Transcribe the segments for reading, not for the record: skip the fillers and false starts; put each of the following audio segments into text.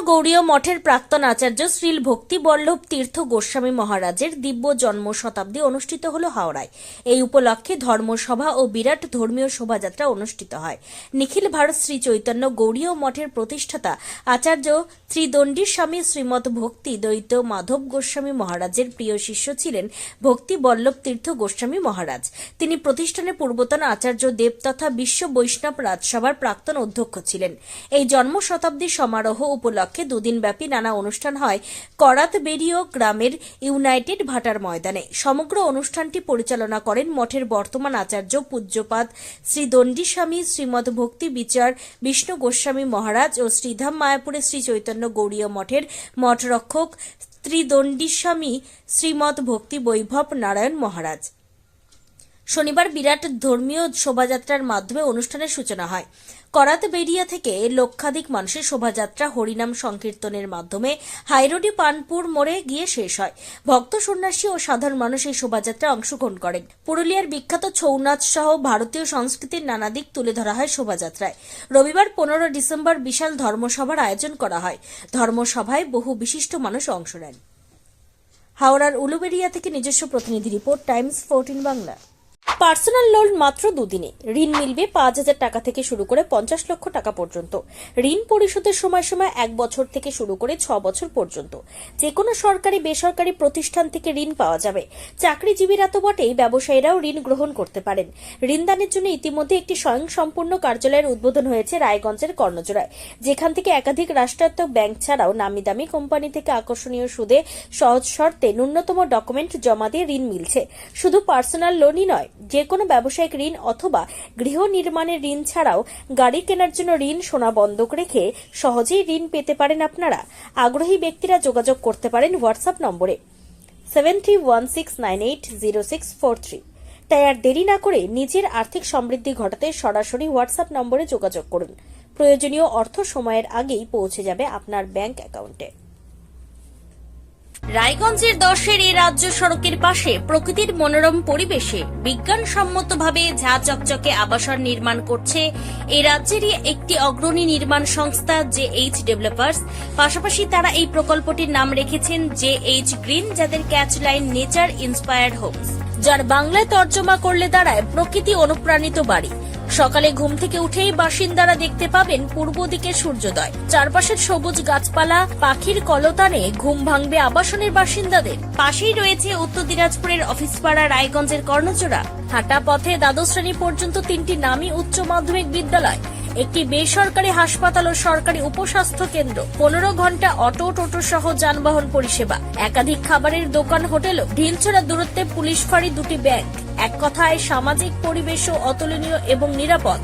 গৌড়ীয় মঠের প্রাক্তন আচার্য শ্রী ভক্তি বল্লভ তীর্থ গোস্বামী মহারাজের দিব্য জন্ম শতাব্দী অনুষ্ঠিত হল হাওড়ায়। এই উপলক্ষে ধর্মসভা ও বিরাট ধর্মীয় শোভাযাত্রা অনুষ্ঠিত হয়। নিখিল ভারত শ্রী চৈতন্য গৌড়ীয় মঠের প্রতিষ্ঠাতা আচার্য শ্রী দণ্ডী স্বামী শ্রীমৎ ভক্তি দ্বৈত মাধব গোস্বামী মহারাজের প্রিয় শিষ্য ছিলেন ভক্তি বল্লভ তীর্থ গোস্বামী মহারাজ। তিনি প্রতিষ্ঠানের পূর্বতন আচার্য দেব তথা বিশ্ব বৈষ্ণব রাজসভার প্রাক্তন অধ্যক্ষ ছিলেন। এই জন্ম শতাব্দী সমারোহ উপলক্ষে দুদিনব্যাপী নানা অনুষ্ঠান হয় করাতবেড়িয়া গ্রামের ইউনাইটেড ভাটার ময়দানে। সমগ্র অনুষ্ঠানটি পরিচালনা করেন মঠের বর্তমান আচার্য পূজ্যপাদ শ্রী দণ্ডী স্বামী শ্রীমৎ ভক্তি বিচার বিষ্ণু গোস্বামী মহারাজ ও শ্রীধাম মায়াপুরে শ্রী চৈতন্য গৌড়ীয় মঠের মঠরক্ষক ত্রিদণ্ডী স্বামী শ্রীমৎ ভক্তি বৈভব নারায়ণ মহারাজ। শনিবার বিরাট ধর্মীয় শোভাযাত্রার মাধ্যমে অনুষ্ঠানের সূচনা হয়। করাতবেড়িয়া থেকে লক্ষাধিক মানুষের শোভাযাত্রা হরিনাম সংকীর্তনের মাধ্যমে হাইরোডি পানপুর মোড়ে গিয়ে শেষ হয়। ভক্ত সন্ন্যাসী ও সাধারণ মানুষ এই শোভাযাত্রায় অংশগ্রহণ করেন। পুরুলিয়ার বিখ্যাত ছৌ নাচ সহ ভারতীয় সংস্কৃতির নানা দিক তুলে ধরা হয় শোভাযাত্রায়। রবিবার 15 ডিসেম্বর বিশাল ধর্মসভার আয়োজন করা হয়। ধর্মসভায় বহু বিশিষ্ট মানুষ অংশ নেন। হাওড়ার উলুবেড়িয়া থেকে নিজস্ব প্রতিনিধি report, Times 14 Bangla. Personal loan মাত্র দুদিনে ঋণ মিলবে 5,000 টাকা থেকে শুরু করে 50 লক্ষ টাকা পর্যন্ত। ঋণ পরিশোধের সময়সীমা 1 বছর থেকে শুরু করে 6 বছর পর্যন্ত। যে কোনো সরকারি বেসরকারি প্রতিষ্ঠান থেকে ঋণ পাওয়া যাবে। চাকরিজীবীরা তো বটেই, ব্যবসায়ীরাও ঋণ গ্রহণ করতে পারেন। ঋণদানের জন্য ইতিমধ্যে একটি স্বয়ংসম্পূর্ণ কার্যালয়ের উদ্বোধন হয়েছে রায়গঞ্জের কর্ণজোড়ায়, যেখান থেকে একাধিক রাষ্ট্রায়ত্ত ব্যাংক ছাড়াও নামি দামি কোম্পানি থেকে আকর্ষণীয় সুদে সহজ শর্তে ন্যূনতম ডকুমেন্ট জমা দিয়ে ঋণ মিলছে। শুধু পার্সোনাল লোনই নয়, যে কোনো ব্যবসায়িক ঋণ অথবা গৃহ নির্মাণের ঋণ ছাড়াও গাড়ি কেনার জন্য ঋণ, সোনা বন্ধক রেখে সহজেই ঋণ পেতে পারেন আপনারা। আগ্রহী ব্যক্তিরা যোগাযোগ করতে পারেন হোয়াটসঅ্যাপ নম্বরে 7316980643। তাই আর দেরি না করে নিজের আর্থিক সমৃদ্ধি ঘটাতে সরাসরি হোয়াটসঅ্যাপ নম্বরে যোগাযোগ করুন। প্রয়োজনীয় অর্থ সময়ের আগেই পৌঁছে যাবে আপনার ব্যাংক অ্যাকাউন্টে। রায়গঞ্জের 10-এর এই রাজ্য সড়কের পাশে প্রকৃতির মনোরম পরিবেশে বিজ্ঞানসম্মতভাবে ঝা চকচকে আবাসন নির্মাণ করছে এই রাজ্যেরই একটি অগ্রণী নির্মাণ সংস্থা JH ডেভেলপার্স। পাশাপাশি তারা এই প্রকল্পটির নাম রেখেছেন JH গ্রিন, যাদের catch line nature inspired homes, যার বাংলায় তর্জমা করলে দাঁড়ায় প্রকৃতি অনুপ্রাণিত বাড়ি। সকালে ঘুম থেকে উঠেই বাসিন্দারা দেখতে পাবেন পূর্ব দিকে সূর্যোদয়। চারপাশের সবুজ গাছপালা, পাখির কলতানে ঘুম ভাঙবে আবাসনের বাসিন্দাদের। পাশেই রয়েছে উত্তর দিনাজপুরের অফিসপাড়া রায়গঞ্জের কর্ণজোড়া। হাঁটা পথে দ্বাদশ শ্রেণী পর্যন্ত 3টি নামী উচ্চ মাধ্যমিক বিদ্যালয়, একটি বেসরকারি হাসপাতাল ও সরকারি উপস্বাস্থ্য কেন্দ্র, 15 ঘন্টা অটো টোটো সহ যানবাহন পরিষেবা, একাধিক খাবারের দোকান, হোটেল, ঢিলছড়া দূরত্বে পুলিশ ফাঁড়ি, 2টি ব্যাংক। এক কথায় সামাজিক পরিবেশও অতুলনীয় এবং নিরাপদ।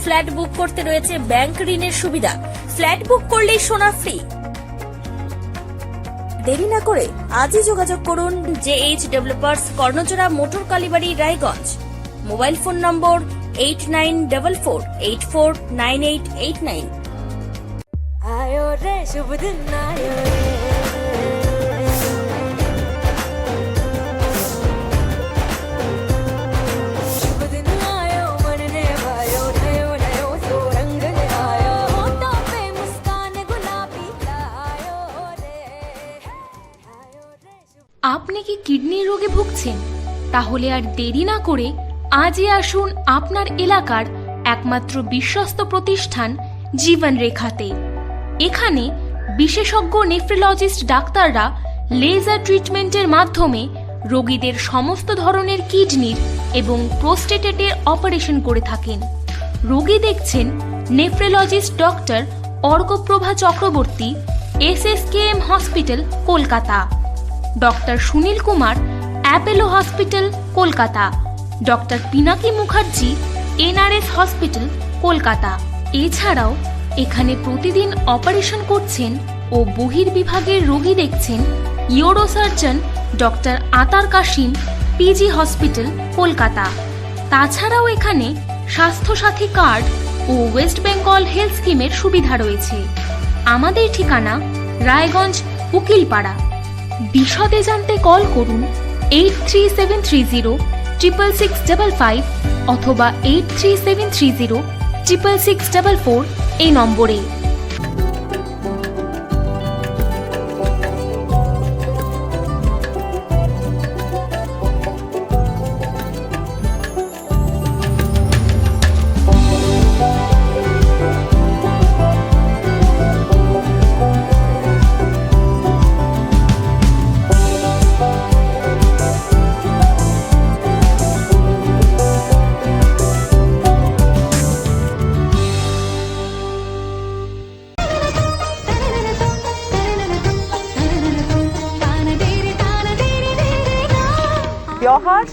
ফ্ল্যাট বুক করতে রয়েছে ব্যাংক ঋণের সুবিধা। ফ্ল্যাট বুক করলেই সোনা ফ্রি। দেরি না করে আজই যোগাযোগ করুন JH developers, Karnajora, motor Kalibari, Raiganj. Mobile phone number 8944849889। आयो रे शुभ दिन आयो रे, शुभ दिन आयो मरने वायो, नयो नयो सो रंग ले आयो, होठों पे मुस्कान गुलाबी आयो रे, आयो रे शुभ। আপনি কি কিডনির রোগে ভুগছেন? তাহলে আর দেরি না করে আজই আসুন আপনার এলাকার একমাত্র বিশ্বস্ত প্রতিষ্ঠান জীবন রেখাতে। এখানে বিশেষজ্ঞ নেফ্রোলজিস্ট ডাক্তাররা লেজার ট্রিটমেন্টের মাধ্যমে রোগীদের সমস্ত ধরনের কিডনির এবং প্রোস্টেটের অপারেশন করে থাকেন। রোগী দেখছেন nephrologist doctor Arkaprava Chakraborty, SSKM hospital, Kolkata. Doctor Sunil Kumar, Apollo hospital, Kolkata. Doctor Pinaki Mukherjee, NRS hospital, Kolkata. এছাড়াও এখানে প্রতিদিন অপারেশন করছেন ও বহির্বিভাগের রোগী দেখছেন ইউরোসার্জন ডক্টর আতার কাশিম, PG হসপিটাল, কলকাতা। তাছাড়াও এখানে স্বাস্থ্যসাথী কার্ড ও ওয়েস্ট বেঙ্গল হেলথ স্কিমের সুবিধা রয়েছে। আমাদের ঠিকানা রায়গঞ্জ, উকিলপাড়া। বিশদে জানতে কল করুন 8373066655 অথবা 8373066644 এই নম্বরে।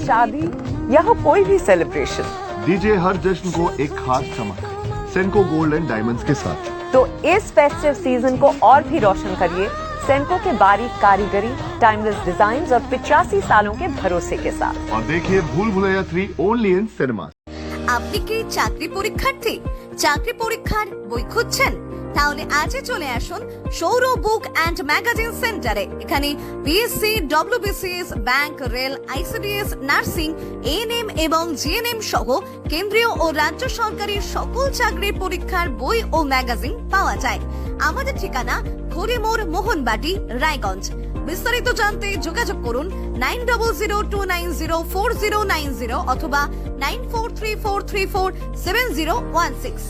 शादी या हो कोई भी सेलिब्रेशन, दीजिए हर जश्न को एक खास चमक सेंको गोल्ड एंड डायमंड्स के साथ। तो इस फेस्टिव सीजन को और भी रोशन करिए सेंको के बारीक कारीगरी, टाइमलेस डिजाइन और 85 सालों के भरोसे के साथ। और देखिए भूल भुलैया 3 ओनली इन सिनेमा। আপনি কি চাকরি পরীক্ষার্থী? চাকরি পরীক্ষার বই খুঁজছেন? তাহলে আজই চলে আসুন সৌর বুক অ্যান্ড ম্যাগাজিন সেন্টারে। এখানে BSc, WBCS, bank, rail, ICDS, nursing, ANM এবং জিএনএম সহ কেন্দ্রীয় ও রাজ্য সরকারি সকল চাকরির পরীক্ষার বই ও ম্যাগাজিন পাওয়া যায়। আমাদের ঠিকানা খড়িমোড়, মোহনবাটি, রায়গঞ্জ। বিস্তারিত জানতে যোগাযোগ করুন 9002904090 অথবা 9434347016।